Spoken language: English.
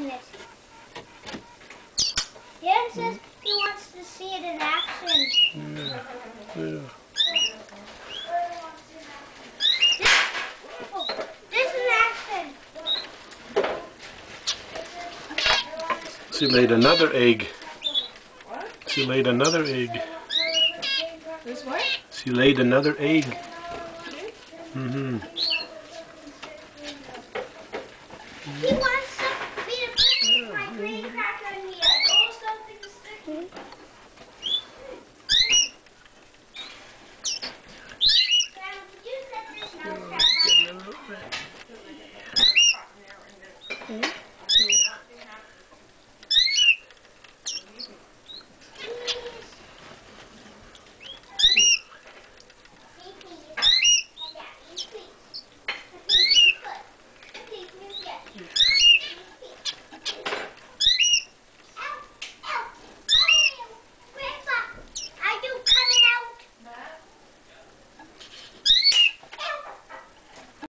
it. Dan says he wants to see it in action. Yeah. Yeah. This is action. She laid another egg. What? She laid another egg. This what? She laid another egg. Mm-hmm. He wants me to put my green cracker in here. Oh, something's sticking. Grandma, could you set this nose cracker? Getting a little bit. There's like a cotton there and